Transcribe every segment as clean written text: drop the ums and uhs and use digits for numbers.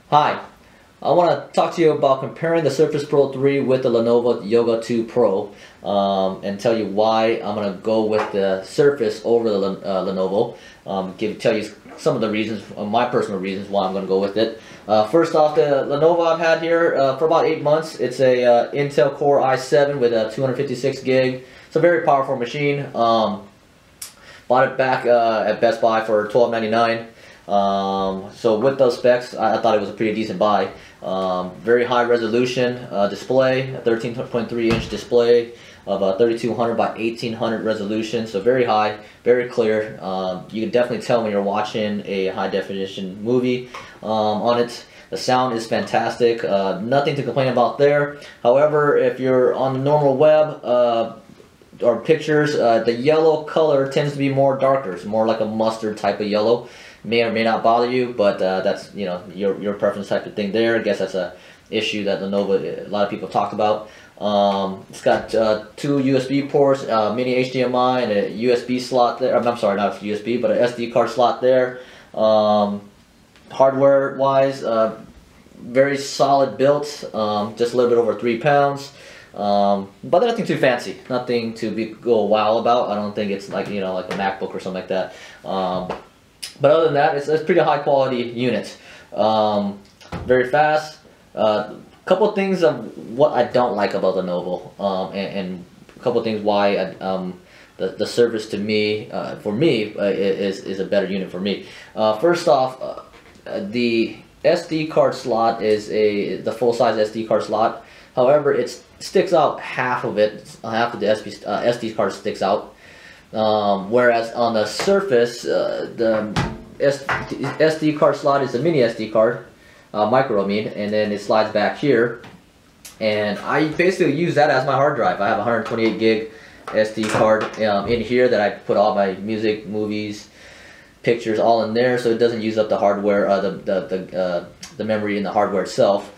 Hi, I want to talk to you about comparing the Surface Pro 3 with the Lenovo Yoga 2 Pro and tell you why I'm going to go with the Surface over the Lenovo. Tell you some of the reasons, my personal reasons why I'm going to go with it. First off, the Lenovo I've had here for about 8 months. It's a Intel Core i7 with a 256 gig. It's a very powerful machine. Bought it back at Best Buy for $12.99. So with those specs, I thought it was a pretty decent buy. Very high resolution display, a 13.3 inch display of a 3200 by 1800 resolution, so very high, very clear. You can definitely tell when you're watching a high definition movie on it. The sound is fantastic, nothing to complain about there. However, if you're on the normal web or pictures, the yellow color tends to be more darker. It's more like a mustard type of yellow. May or may not bother you, but that's your preference type of thing there. I guess that's a issue that Lenovo, a lot of people talked about. It's got two USB ports, mini HDMI, and a USB slot there. I'm sorry, not a USB, but an SD card slot there. Hardware wise, very solid built, just a little bit over 3 pounds. But nothing too fancy, nothing to go wow about. I don't think it's like like a MacBook or something like that. But other than that, it's a pretty high quality unit. Very fast. Couple things of what I don't like about the Lenovo, and a couple things why the Surface to me, for me, is a better unit for me. First off, the SD card slot is the full size SD card slot. However, it sticks out half of it. Half of the SD card sticks out. Whereas on the Surface, the SD card slot is a mini SD card, micro I mean, and then it slides back here, and I basically use that as my hard drive. I have a 128 gig SD card in here that I put all my music, movies, pictures all in there, so it doesn't use up the hardware, the memory in the hardware itself.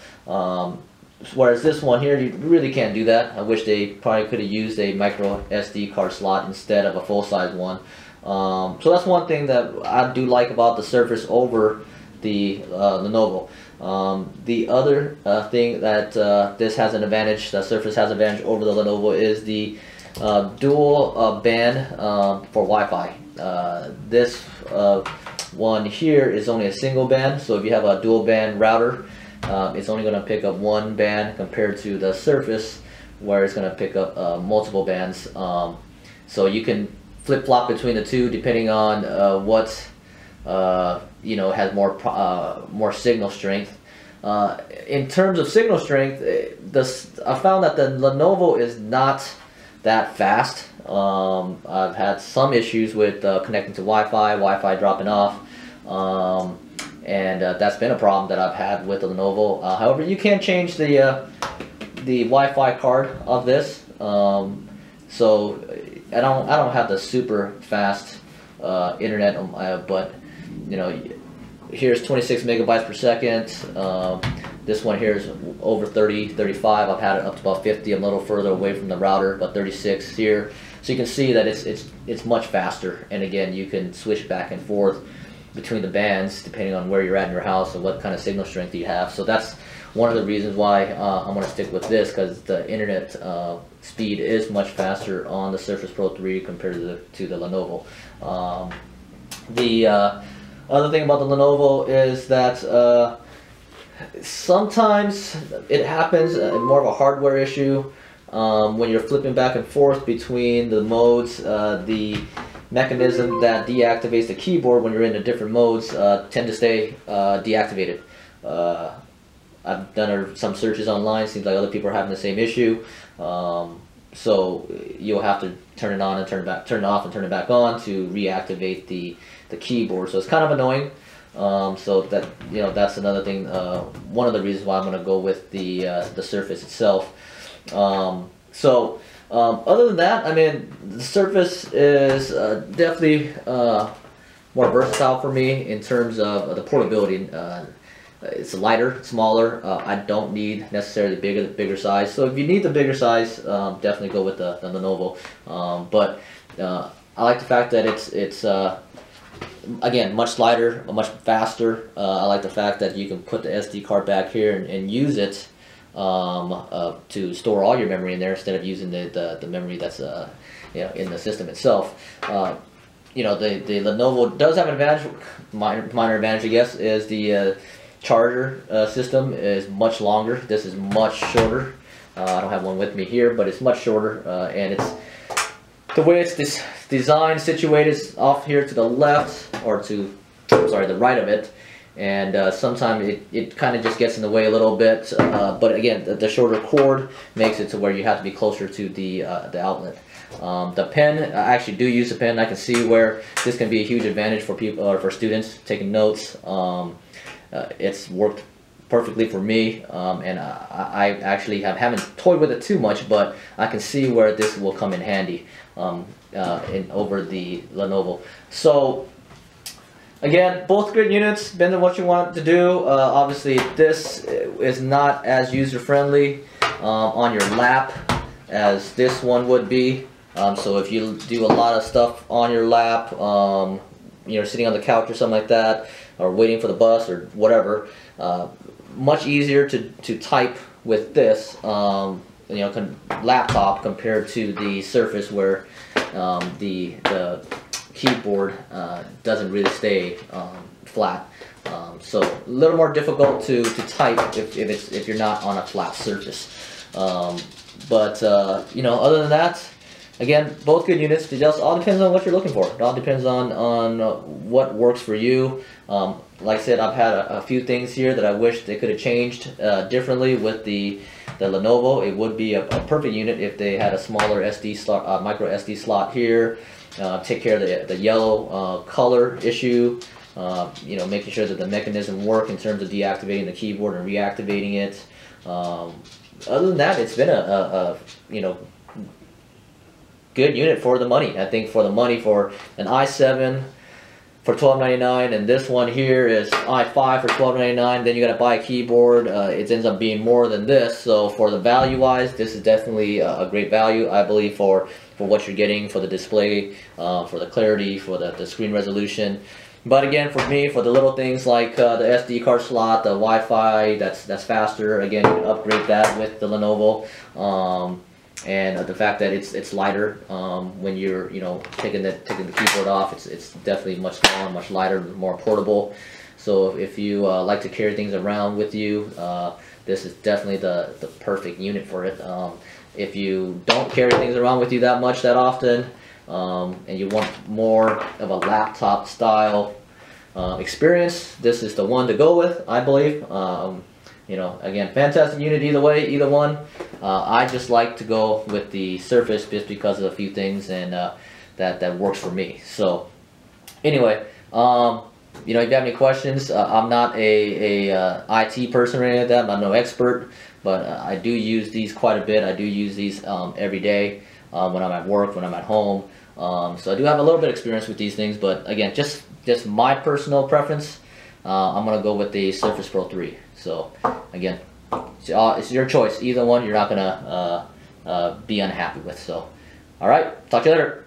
Whereas this one here, you really can't do that. I wish they probably could have used a micro SD card slot instead of a full-size one. So that's one thing that I do like about the Surface over the Lenovo. The other thing that this has an advantage, the Surface has an advantage over the Lenovo, is the dual band for Wi-Fi. This one here is only a single band, so if you have a dual band router, it's only going to pick up one band compared to the Surface, where it's going to pick up multiple bands. So you can flip-flop between the two depending on what has more signal strength. In terms of signal strength, I found that the Lenovo is not that fast. I've had some issues with connecting to Wi-Fi dropping off. And that's been a problem that I've had with the Lenovo. However, you can change the Wi-Fi card of this. So I don't have the super fast internet, but here's 26 megabytes per second. This one here is over 30, 35. I've had it up to about 50. I'm a little further away from the router, about 36 here. So you can see that it's much faster. And again, you can switch back and forth between the bands depending on where you're at in your house and what kind of signal strength you have. So that's one of the reasons why I'm going to stick with this, because the internet speed is much faster on the Surface Pro 3 compared to the Lenovo. The other thing about the Lenovo is that sometimes it happens, more of a hardware issue, when you're flipping back and forth between the modes. The mechanism that deactivates the keyboard when you're in the different modes tend to stay deactivated. I've done some searches online. Seems like other people are having the same issue. So you'll have to turn it on and turn it off and turn it back on to reactivate the keyboard. So it's kind of annoying. So that that's another thing. One of the reasons why I'm going to go with the Surface itself. Other than that, I mean, the Surface is definitely more versatile for me in terms of the portability. It's lighter, smaller. I don't need necessarily bigger size. So if you need the bigger size, definitely go with the Lenovo. But I like the fact that it's again, much lighter, much faster. I like the fact that you can put the SD card back here and use it to store all your memory in there instead of using the memory that's in the system itself. The Lenovo does have an advantage, minor advantage I guess, is the charger system is much longer. This is much shorter. I don't have one with me here, but it's much shorter, and it's the way it's designed, situated off here to the left, or to, sorry, the right of it, and sometimes it kind of just gets in the way a little bit, but again, the shorter cord makes it to where you have to be closer to the outlet. The pen, I actually do use the pen. I can see where this can be a huge advantage for people, or for students taking notes. It's worked perfectly for me, and I actually haven't toyed with it too much, but I can see where this will come in handy over the Lenovo. So again, both great units, depending on what you want to do. Obviously this is not as user friendly on your lap as this one would be. So if you do a lot of stuff on your lap, sitting on the couch or something like that, or waiting for the bus or whatever, much easier to type with this laptop compared to the Surface, where the keyboard doesn't really stay flat. So a little more difficult to type if you're not on a flat surface. But other than that, again, both good units. It just all depends on what you're looking for. It all depends on what works for you. Like I said, I've had a few things here that I wish they could have changed differently with the Lenovo. It would be a perfect unit if they had a smaller SD slot, micro SD slot here. Take care of the yellow color issue. Making sure that the mechanism work in terms of deactivating the keyboard and reactivating it. Other than that, it's been a good unit for the money. I think for the money, for an i7 for $12.99, and this one here is i5 for $12.99. Then you got to buy a keyboard. It ends up being more than this. So for the value wise, this is definitely a great value, I believe, for what you're getting, for the display, for the clarity, for the screen resolution. But again, for me, for the little things like the SD card slot, the Wi-Fi, that's faster. Again, you can upgrade that with the Lenovo. And the fact that it's lighter when you're taking the keyboard off, it's definitely much smaller, much lighter, more portable. So if you like to carry things around with you, this is definitely the perfect unit for it. If you don't carry things around with you that often, and you want more of a laptop style experience, this is the one to go with, I believe. Again, fantastic unit either way, either one. I just like to go with the Surface just because of a few things, and that works for me. So anyway, if you have any questions, I'm not a IT person or anything like that. I'm no expert, but I do use these quite a bit. I do use these every day when I'm at work, when I'm at home. So I do have a little bit of experience with these things, but again, just my personal preference. I'm gonna go with the Surface Pro 3. So again, it's your choice. Either one, you're not gonna be unhappy with. So, all right, talk to you later.